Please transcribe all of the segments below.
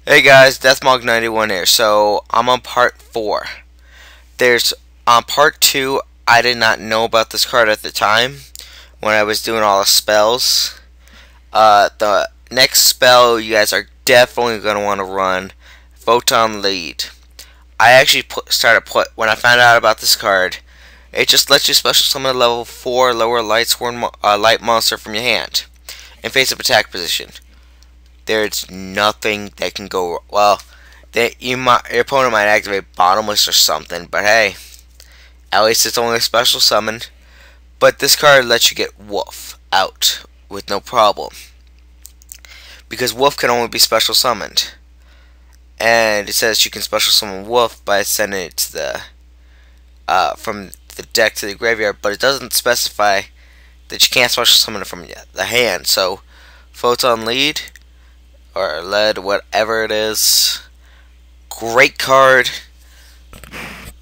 Hey guys, Deathmog91 here. So I'm on part 4. There's on part 2. I did not know about this card at the time when I was doing all the spells. The next spell you guys are definitely gonna want to run Photon Lead. I actually when I found out about this card. It just lets you special summon a level 4 lower lightsworn light monster from your hand in face-up attack position. There's nothing that can go well. Your opponent might activate Bottomless or something, but hey, at least it's only a special summon. But this card lets you get Wolf out with no problem, because Wolf can only be special summoned, and it says you can special summon Wolf by sending it to the from the deck to the graveyard, but it doesn't specify that you can't special summon it from the hand. So Photon Lead or lead, whatever it is, great card.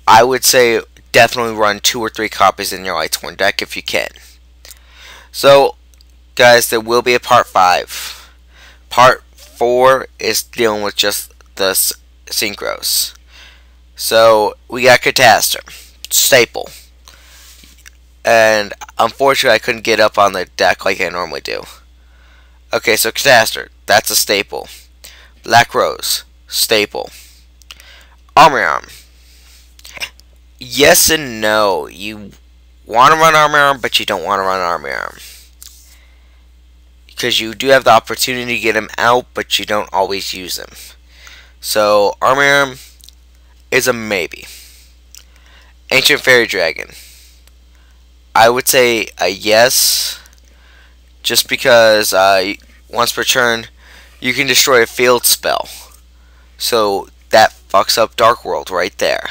I would say definitely run 2 or 3 copies in your lightsworn deck if you can. So guys, there will be a part 5. Part 4 is dealing with just the synchros. So we got Catastor, staple, and unfortunately I couldn't get up on the deck like I normally do. Okay, so Catastor, that's a staple. Black Rose, staple. Arm, yes and no. You want to run Arm, but you don't want to run Arm, because you do have the opportunity to get him out, but you don't always use him. So Arm is a maybe. Ancient Fairy Dragon, I would say a yes, just because once per turn you can destroy a field spell, so that fucks up Dark World right there.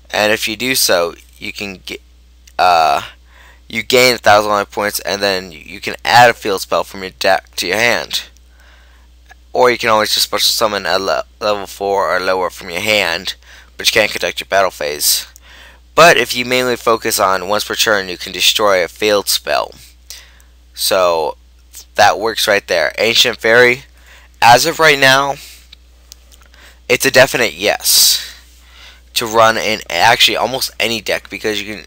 And if you do so, you can get you gain 1,000 life points, and then you can add a field spell from your deck to your hand, or you can always just special summon a level 4 or lower from your hand, but you can't conduct your battle phase. But if you mainly focus on once per turn, you can destroy a field spell. So that works right there. Ancient Fairy, as of right now, it's a definite yes to run in actually almost any deck, because you can.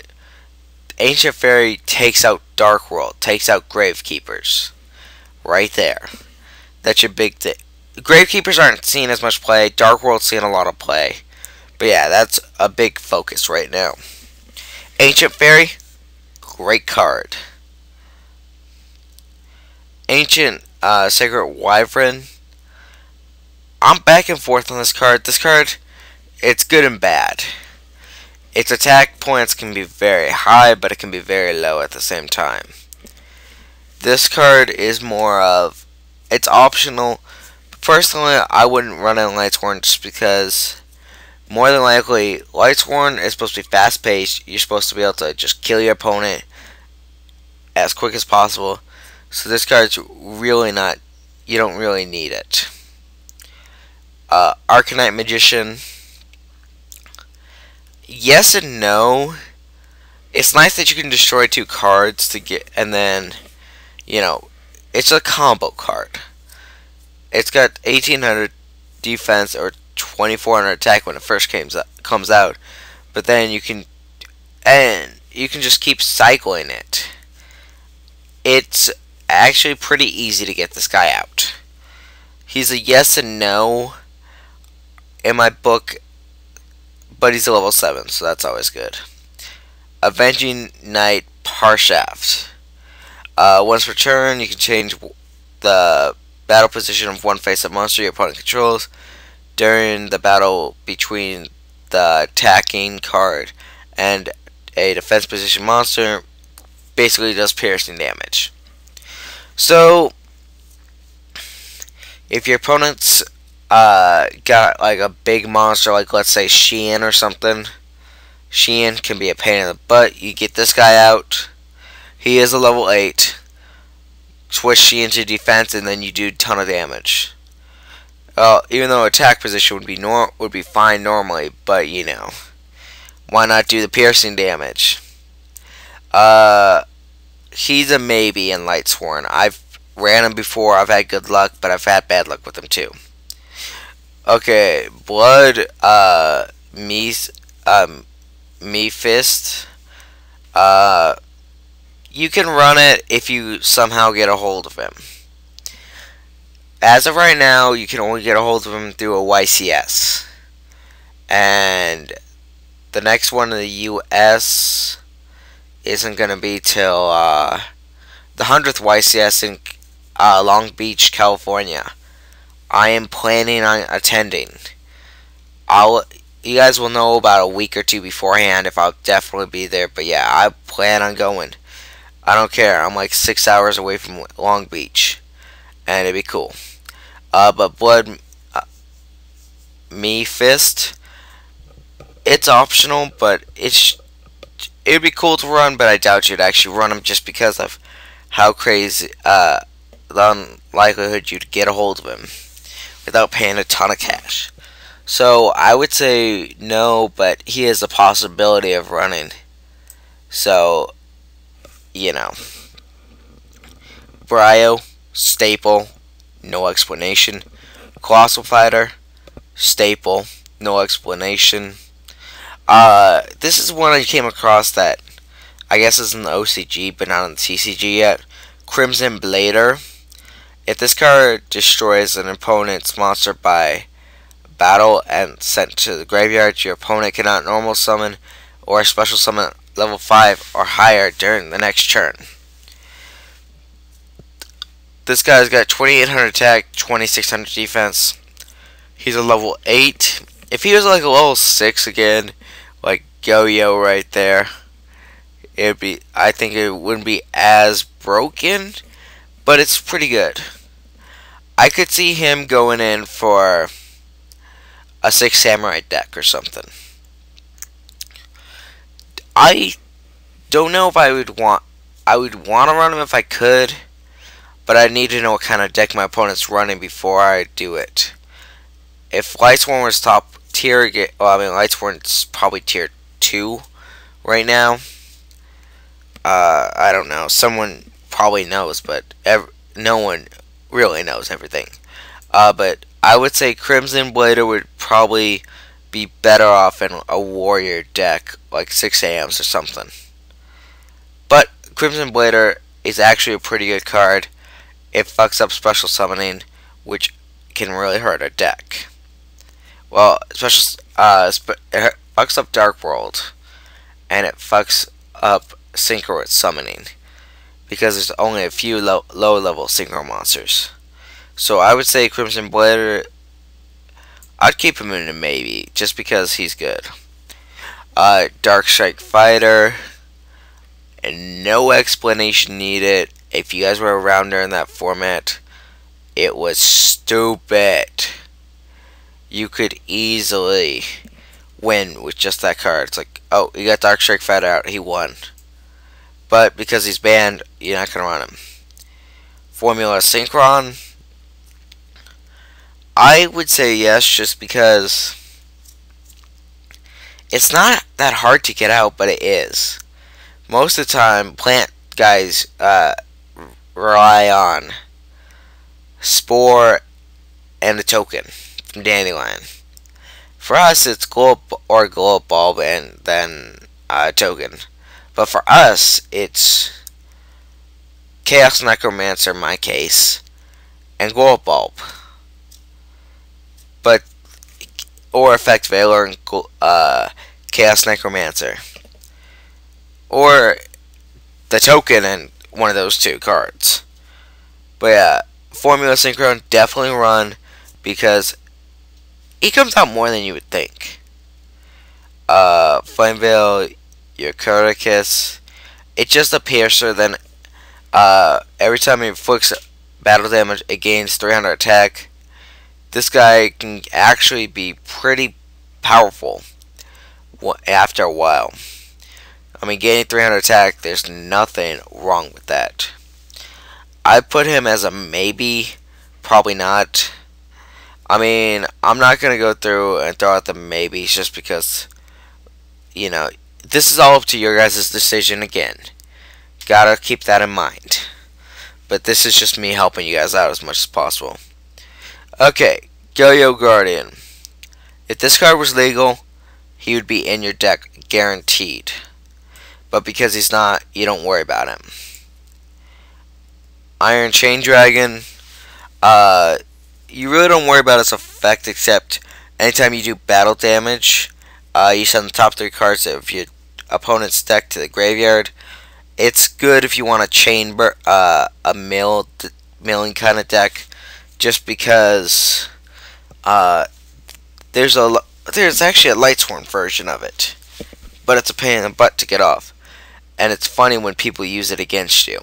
Ancient Fairy takes out Dark World, takes out Gravekeepers, right there. That's your big thing. Gravekeepers aren't seeing as much play. Dark World's seeing a lot of play. But yeah, that's a big focus right now. Ancient Fairy, great card. Ancient Sacred Wyvern, I'm back and forth on this card. This card, it's good and bad. Its attack points can be very high, but it can be very low at the same time. This card is more of, it's optional. Personally, I wouldn't run it in lightsworn, just because more than likely lightsworn is supposed to be fast paced. You're supposed to be able to just kill your opponent as quick as possible. So this card's really not, you don't really need it. Arcanite Magician, yes and no. It's nice that you can destroy 2 cards to get, and then, you know, it's a combo card. It's got 1800 defense or 2400 attack when it first comes out, but then you can just keep cycling it. It's actually pretty easy to get this guy out. He's a yes and no in my book, but he's a level 7, so that's always good. Avenging Knight Parshaft. Once per turn, you can change the battle position of one face-up monster your opponent controls during the battle between the attacking card and a defense position monster. Basically does piercing damage. So if your opponent's got like a big monster, like let's say Sheehan or something, Sheehan can be a pain in the butt. You get this guy out. He is a level 8. Switch Sheehan to defense, and then you do a ton of damage. Even though attack position would be fine normally, but you know, why not do the piercing damage? He's a maybe in lightsworn. I've ran him before. I've had good luck, but I've had bad luck with him too. Okay, Blood, me Fist. Uh, you can run it if you somehow get a hold of him. As of right now, you can only get a hold of him through a YCS. And the next one in the US isn't going to be till the 100th YCS in Long Beach, California. I am planning on attending. You guys will know about a week or two beforehand if I'll definitely be there. But yeah, I plan on going. I don't care. I'm like 6 hours away from Long Beach, and it'd be cool. But Blood, Me Fist, it's optional, but it'd be cool to run. But I doubt you'd actually run them just because of how crazy the unlikelihood you'd get a hold of him without paying a ton of cash. So I would say no, but he has a possibility of running. So, you know. Brio, staple, no explanation. Colossal Fighter, staple, no explanation. This is one I came across that I guess is in the OCG, but not in the TCG yet. Crimson Blader. If this card destroys an opponent's monster by battle and sent to the graveyard, your opponent cannot normal summon or special summon level 5 or higher during the next turn. This guy's got 2800 attack, 2600 defense. He's a level 8. If he was like a level 6 again, like Yo-Yo right there, I think it wouldn't be as broken, but it's pretty good. I could see him going in for a 6 Samurai deck or something. I don't know if I would want to run him if I could, but I need to know what kind of deck my opponent's running before I do it. If lightsworn was top tier, lightsworn's probably tier 2 right now. I don't know. Someone probably knows, but no one really knows everything. But I would say Crimson Blader would probably be better off in a warrior deck, like 6AMs or something. But Crimson Blader is actually a pretty good card. It fucks up special summoning, which can really hurt a deck. Well, it fucks up Dark World, and it fucks up Synchro with summoning, because there's only a few low-level Synchro monsters. So I would say Crimson Blader, I'd keep him in a maybe, just because he's good. Dark Strike Fighter, and no explanation needed. If you guys were around during that format, it was stupid. You could easily win with just that card. It's like, oh, you got Dark Strike Fighter out, he won. But because he's banned, you're not going to run him. Formula Synchron, I would say yes, just because it's not that hard to get out, but it is. Most of the time, plant guys rely on Spore and a token from Dandelion. For us, it's Glow Up Bulb and then a token. But for us, it's Chaos Necromancer in my case, and Glow Up Bulb. Or Effect Veiler and Chaos Necromancer. Or the token and one of those two cards. But yeah, Formula Synchron definitely run, because he comes out more than you would think. Flame Veil, your Curticus, it's just a piercer. Then every time he inflicts battle damage, it gains 300 attack. This guy can actually be pretty powerful after a while. I mean, gaining 300 attack, there's nothing wrong with that. I put him as a maybe, probably not. I mean, I'm not going to go through and throw out the maybes just because, you know, this is all up to your guys' decision again. Gotta keep that in mind. But this is just me helping you guys out as much as possible. Okay, Yo-Yo Guardian. If this card was legal, he would be in your deck guaranteed. But because he's not, you don't worry about him. Iron Chain Dragon. You really don't worry about its effect except anytime you do battle damage, you send the top 3 cards of your opponent's deck to the graveyard. It's good if you want a chamber, a milling kind of deck, just because there's actually a lightsworn version of it, but it's a pain in the butt to get off, and it's funny when people use it against you.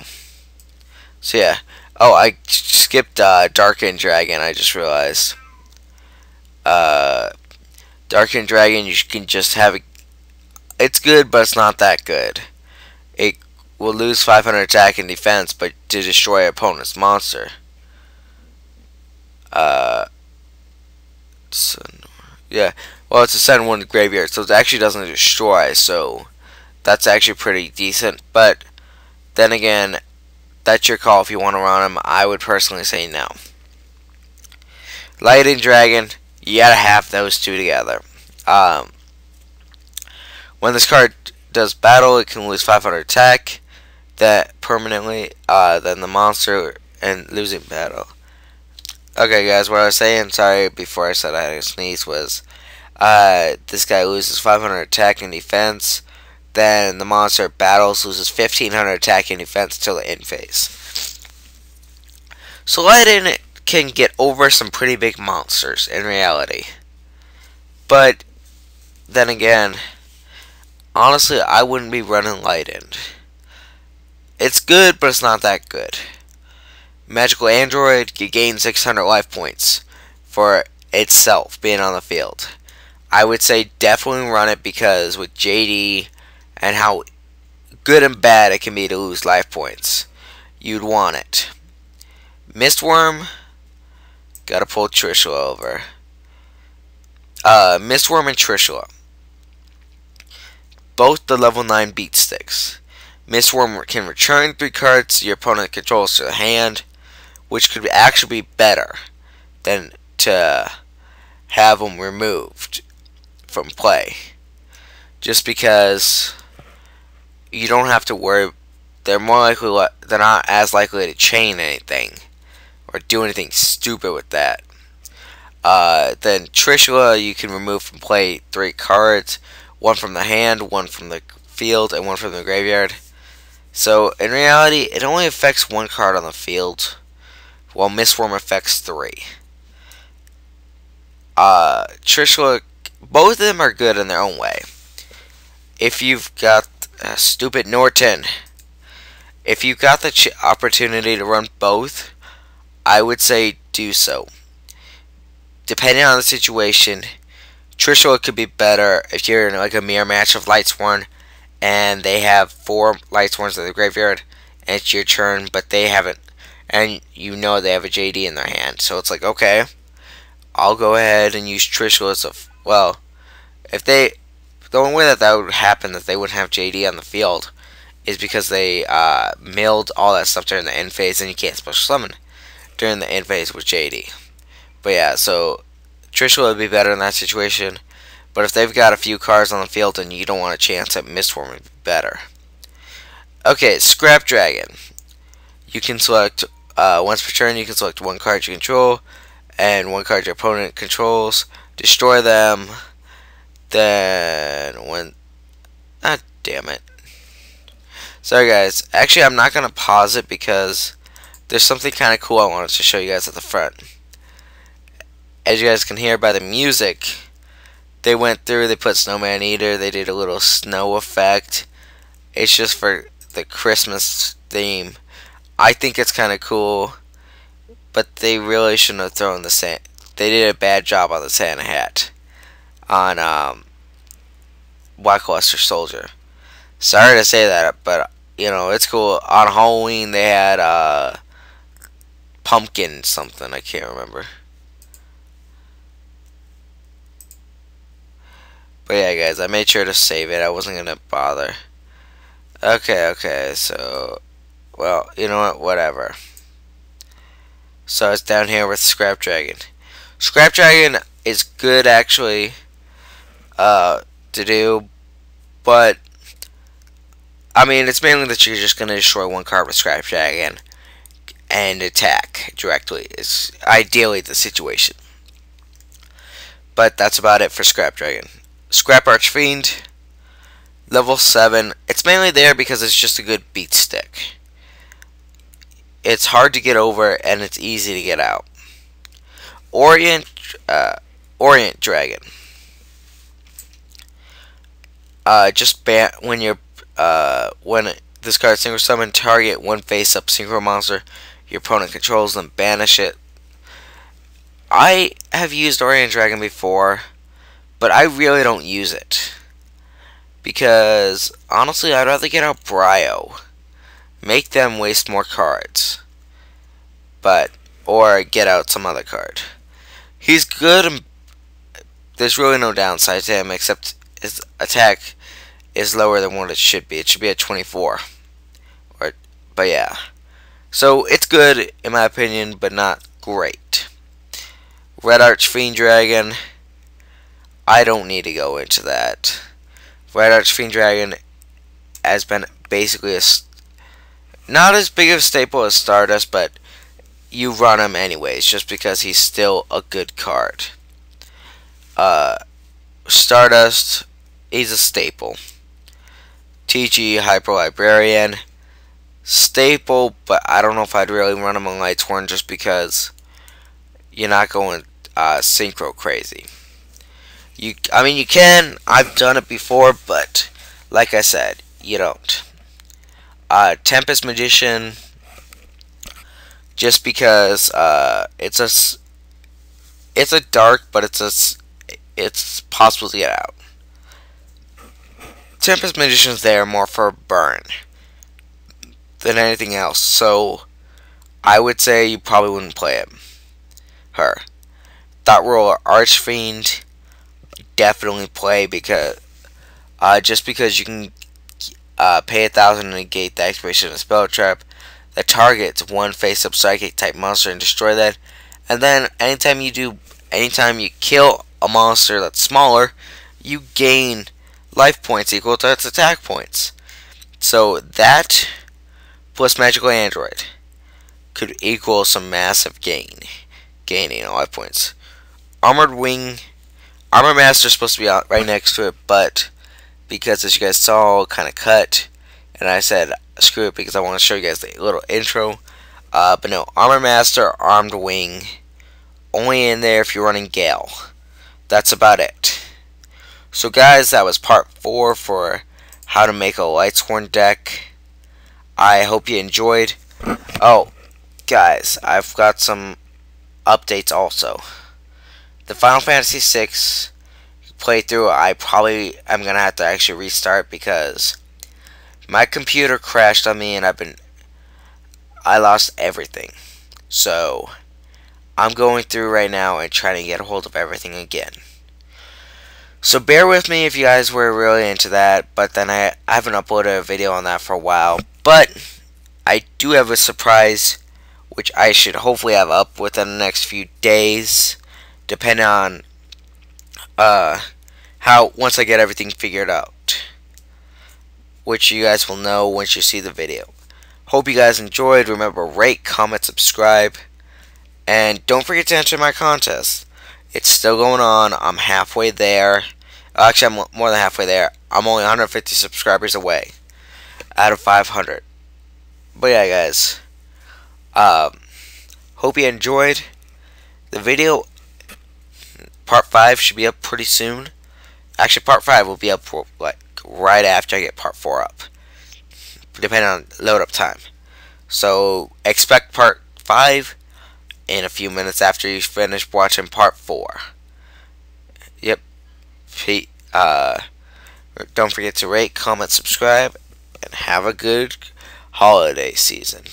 So yeah. Oh, I skipped Darkened Dragon. I just realized. Darkened Dragon, you can just have it. It's good, but it's not that good. It will lose 500 attack and defense, but to destroy an opponent's monster. Yeah. Well, it's a send one to graveyard, so it actually doesn't destroy. So that's actually pretty decent. But then again, that's your call if you want to run him. I would personally say no. Lightning Dragon, you gotta have those two together. When this card does battle, it can lose 500 attack that permanently, then the monster and losing battle. Okay guys, what I was saying, sorry, before I said I had a sneeze, was this guy loses 500 attack and defense. Then the monster battles, loses 1500 attack and defense till the end phase. So Lightning can get over some pretty big monsters in reality. But then again, honestly, I wouldn't be running Lightning. It's good, but it's not that good. Magical Android, you gain 600 life points for itself being on the field. I would say definitely run it because with JD and how good and bad it can be to lose life points, you'd want it. Mistworm, gotta pull Trishula over. Mistworm and Trishula, both the level 9 beat sticks. Mistworm can return 3 cards your opponent controls to the hand, which could actually be better than to have them removed from play. Just because you don't have to worry, they're not as likely to chain anything or do anything stupid with that. Then Trishula, you can remove from play 3 cards, 1 from the hand, 1 from the field, and 1 from the graveyard. So in reality, it only affects 1 card on the field, while Mistworm affects 3. Trishula, both of them are good in their own way. If you've got stupid Norton, if you've got the opportunity to run both, I would say do so. Depending on the situation, Trishula could be better if you're in like a mirror match of lightsworn and they have 4 lightsworns in the graveyard and it's your turn, but they haven't, and you know they have a JD in their hand. So it's like, okay, I'll go ahead and use Trishula as a, well, if they, the only way that would happen, that they wouldn't have JD on the field, is because they milled all that stuff during the end phase, and you can't special summon during the end phase with JD. But yeah, so Trishula would be better in that situation. But if they've got a few cards on the field and you don't want a chance at Mistworm, would be better. Okay, Scrap Dragon. You can select, once per turn, you can select 1 card you control and 1 card your opponent controls. Destroy them. Then when, ah, damn it. Sorry guys, actually I'm not going to pause it because there's something kind of cool I wanted to show you guys at the front. As you guys can hear by the music, they went through, they put Snowman Eater, they did a little snow effect. It's just for the Christmas theme. I think it's kind of cool, but they really shouldn't have thrown the Santa. They did a bad job on the Santa hat on Blackluster Soldier. Sorry to say that, but you know, it's cool. On Halloween they had pumpkin something, I can't remember. But yeah guys, I made sure to save it. I wasn't gonna bother. Okay, so, well, you know what, whatever. So it's down here with Scrap Dragon. Scrap Dragon is good actually to do, but I mean it's mainly that you're just gonna destroy one card with Scrap Dragon and attack directly. Is ideally the situation. But that's about it for Scrap Dragon. Scrap Archfiend, level 7. It's mainly there because it's just a good beat stick. It's hard to get over and it's easy to get out. Orient Dragon. Just ban when this card synchro summon, target one face up synchro monster your opponent controls, then banish it. I have used Orient Dragon before, but I really don't use it because honestly I'd rather get out Brio, make them waste more cards, or get out some other card. He's good and there's really no downside to him except his attack is lower than what it should be. It should be at 24. But yeah. So it's good in my opinion, but not great. Red Archfiend Dragon, I don't need to go into that. Red Archfiend Dragon has been basically not as big of a staple as Stardust, but you run him anyways, just because he's still a good card. Stardust, he's a staple. TG Hyper Librarian, staple, but I don't know if I'd really run him on lightsworn just because you're not going synchro crazy. I mean you can. I've done it before, but like I said, you don't. Tempest Magician, just because it's a dark, but it's possible to get out. Tempest Magician's there more for burn than anything else, so I would say you probably wouldn't play her. Thought Roller Archfiend, definitely play because just because you can pay 1,000 to negate the activation of a spell trap that targets one face-up psychic type monster and destroy that. And then anytime you kill a monster that's smaller, you gain life points equal to its attack points. So that plus Magical Android could equal some massive gaining life points. Armored Master is supposed to be out right next to it, but because as you guys saw, kind of cut, and I said screw it because I want to show you guys the little intro. But no, Armored Master, Armed Wing, only in there if you're running Gale. That's about it. So guys, that was part 4 for how to make a lightsworn deck. I hope you enjoyed. Oh, guys, I've got some updates also. The Final Fantasy VI playthrough, I probably am gonna have to actually restart because my computer crashed on me and I lost everything. So I'm going through right now and trying to get a hold of everything again. So bear with me if you guys were really into that, but then I haven't uploaded a video on that for a while. But I do have a surprise, which I should hopefully have up within the next few days, depending on once I get everything figured out, which you guys will know once you see the video. Hope you guys enjoyed. Remember, rate, comment, subscribe, and don't forget to enter my contest. It's still going on. I'm halfway there. Actually, I'm more than halfway there. I'm only 150 subscribers away out of 500. But yeah, guys. Hope you enjoyed the video. Part 5 should be up pretty soon. Actually, Part 5 will be up like right after I get Part 4 up, depending on load up time. So expect Part 5 in a few minutes after you finish watching Part 4. Yep. Don't forget to rate, comment, subscribe, and have a good holiday season.